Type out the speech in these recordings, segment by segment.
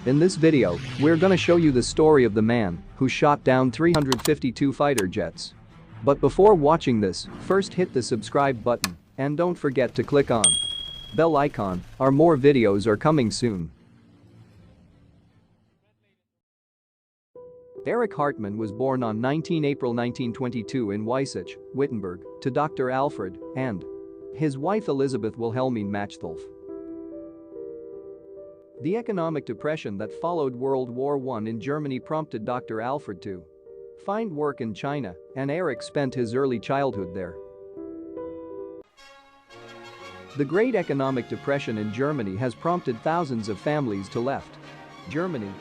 In this video, we're gonna show you the story of the man who shot down 352 fighter jets. But before watching this, first hit the subscribe button and don't forget to click on bell icon, our more videos are coming soon. Erich Hartmann was born on 19 April 1922 in Weissach, Württemberg, to Dr. Alfred and his wife Elisabeth Wilhelmine Machtholf. The economic depression that followed World War I in Germany prompted Dr. Alfred to find work in China, and Erich spent his early childhood there. The Great Economic Depression in Germany has prompted thousands of families to left Germany.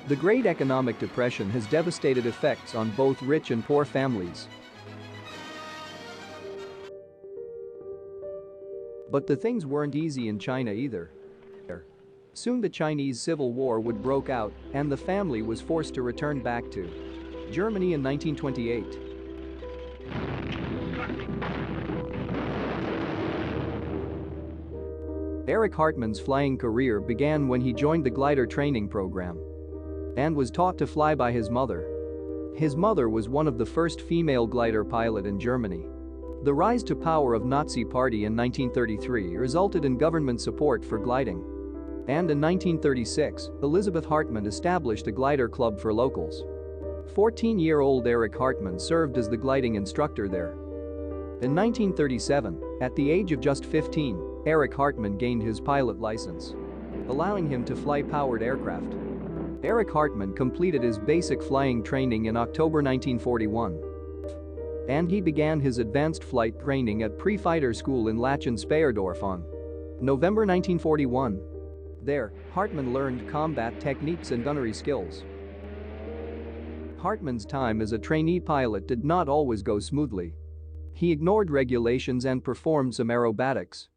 The Great Economic Depression has devastated effects on both rich and poor families. But the things weren't easy in China either. Soon the Chinese Civil War would break out, and the family was forced to return back to Germany in 1928. Erich Hartmann's flying career began when he joined the glider training program and was taught to fly by his mother. His mother was one of the first female glider pilot in Germany. The rise to power of Nazi Party in 1933 resulted in government support for gliding. And in 1936, Elisabeth Hartmann established a glider club for locals. 14-year-old Erich Hartmann served as the gliding instructor there. In 1937, at the age of just 15, Erich Hartmann gained his pilot license, allowing him to fly powered aircraft. Erich Hartmann completed his basic flying training in October 1941. And he began his advanced flight training at pre-fighter school in Lachen-Speyer on November 1941. There, Hartmann learned combat techniques and gunnery skills. Hartmann's time as a trainee pilot did not always go smoothly. He ignored regulations and performed some aerobatics.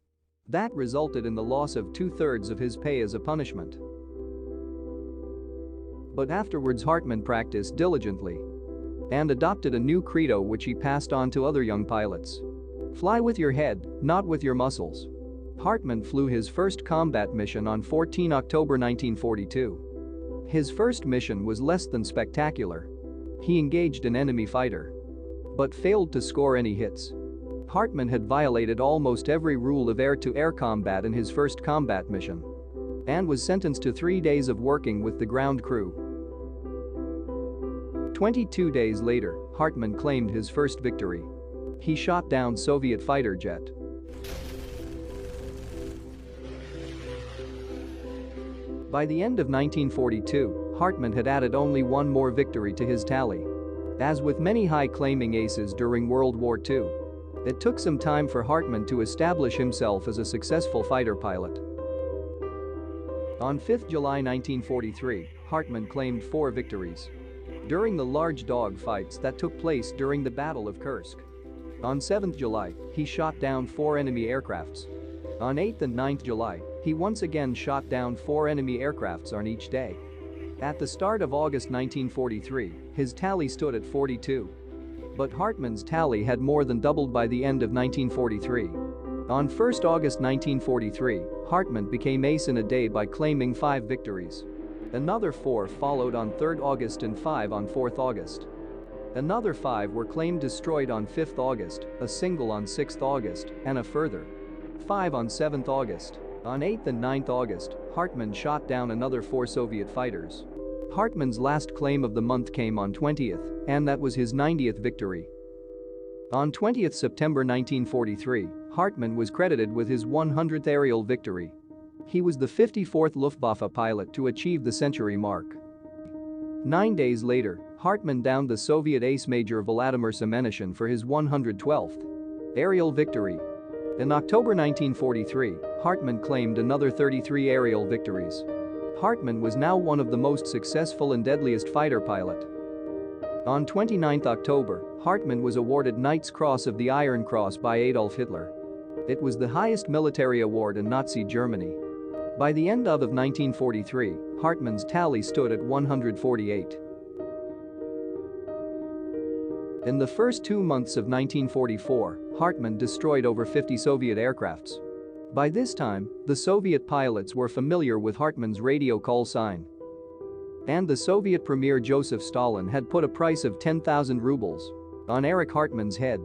That resulted in the loss of 2/3 of his pay as a punishment. But afterwards Hartmann practiced diligently and adopted a new credo which he passed on to other young pilots. Fly with your head, not with your muscles. Hartmann flew his first combat mission on 14 October 1942. His first mission was less than spectacular. He engaged an enemy fighter but failed to score any hits. Hartmann had violated almost every rule of air-to-air combat in his first combat mission and was sentenced to 3 days of working with the ground crew. 22 days later, Hartmann claimed his first victory. He shot down Soviet fighter jet. By the end of 1942, Hartmann had added only one more victory to his tally. As with many high-claiming aces during World War II, it took some time for Hartmann to establish himself as a successful fighter pilot. On 5 July 1943, Hartmann claimed 4 victories during the large dog fights that took place during the Battle of Kursk. On 7 July, he shot down 4 enemy aircrafts. On 8 and 9 July, he once again shot down 4 enemy aircrafts on each day. At the start of August 1943, his tally stood at 42. But Hartmann's tally had more than doubled by the end of 1943. On 1 August 1943, Hartmann became ace in a day by claiming 5 victories. Another 4 followed on 3 August and 5 on 4 August. Another 5 were claimed destroyed on 5 August, a single on 6 August, and a further 5 on 7 August. On 8 and 9 August, Hartmann shot down another 4 Soviet fighters. Hartmann's last claim of the month came on 20th, and that was his 90th victory. On 20th September 1943, Hartmann was credited with his 100th aerial victory. He was the 54th Luftwaffe pilot to achieve the century mark. 9 days later, Hartmann downed the Soviet ace Major Vladimir Semenyshyn for his 112th aerial victory. In October 1943, Hartmann claimed another 33 aerial victories. Hartmann was now one of the most successful and deadliest fighter pilot. On 29 October, Hartmann was awarded Knight's Cross of the Iron Cross by Adolf Hitler. It was the highest military award in Nazi Germany. By the end of 1943, Hartmann's tally stood at 148. In the first 2 months of 1944, Hartmann destroyed over 50 Soviet aircrafts. By this time, the Soviet pilots were familiar with Hartmann's radio call sign. And the Soviet Premier Joseph Stalin had put a price of 10,000 rubles on Erich Hartmann's head.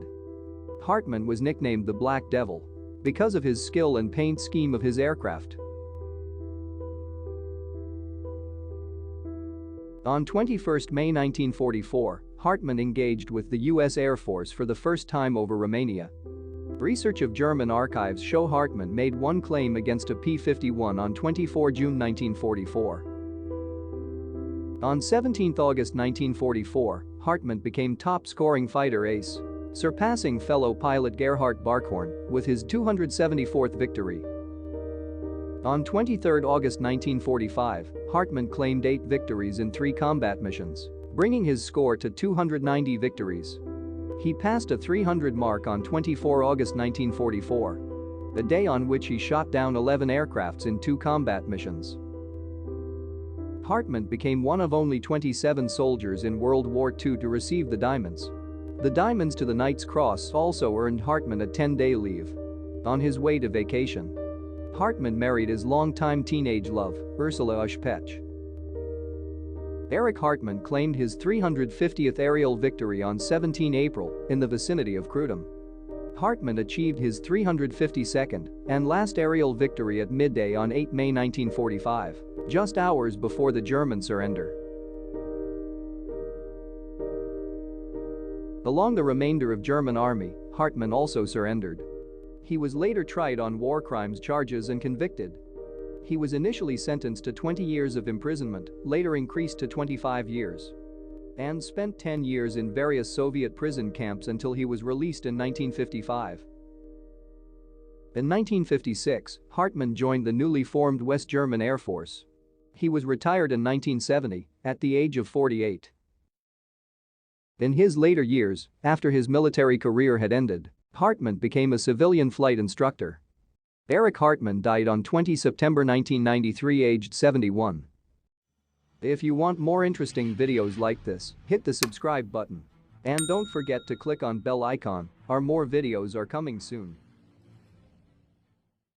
Hartmann was nicknamed the Black Devil because of his skill and paint scheme of his aircraft. On 21 May 1944, Hartmann engaged with the U.S. Air Force for the first time over Romania. Research of German archives show Hartmann made one claim against a P-51 on 24 June 1944. On 17 August 1944, Hartmann became top-scoring fighter ace, surpassing fellow pilot Gerhard Barkhorn with his 274th victory. On 23 August 1945, Hartmann claimed 8 victories in 3 combat missions, bringing his score to 290 victories. He passed a 300 mark on 24 August 1944, the day on which he shot down 11 aircrafts in 2 combat missions. Hartmann became one of only 27 soldiers in World War II to receive the diamonds. The diamonds to the Knight's Cross also earned Hartmann a 10-day leave on his way to vacation. Hartmann married his longtime teenage love, Ursula Ushpech. Erich Hartmann claimed his 350th aerial victory on 17 April in the vicinity of Crudum. Hartmann achieved his 352nd and last aerial victory at midday on 8 May 1945, just hours before the German surrender. Along the remainder of German army, Hartmann also surrendered. He was later tried on war crimes charges and convicted. He was initially sentenced to 20 years of imprisonment, later increased to 25 years, and spent 10 years in various Soviet prison camps until he was released in 1955. In 1956, Hartmann joined the newly formed West German Air Force. He was retired in 1970 at the age of 48. In his later years, after his military career had ended, Hartmann became a civilian flight instructor. Erich Hartmann died on 20 September 1993 aged 71. If you want more interesting videos like this, hit the subscribe button. And don't forget to click on bell icon, our more videos are coming soon.